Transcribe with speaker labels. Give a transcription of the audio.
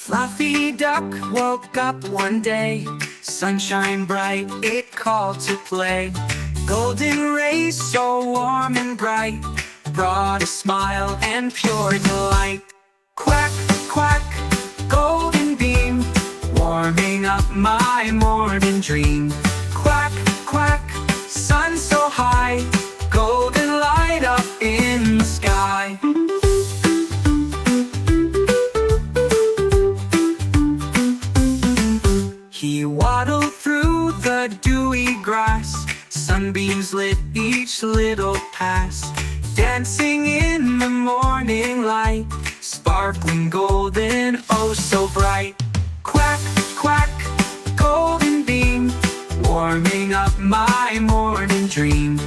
Speaker 1: Fluffy Duck woke up one day, sunshine bright, it called to play. Golden rays so warm and bright brought a smile and pure delight. Quack, quack, golden beam, warming up my morning dream. Quack, quack, sun so high, golden light up in the sky. He waddled through the dewy grass, sunbeams lit each little pass. Dancing in the morning light, sparkling golden, oh so bright. Quack, quack, golden beam, warming up my morning dream.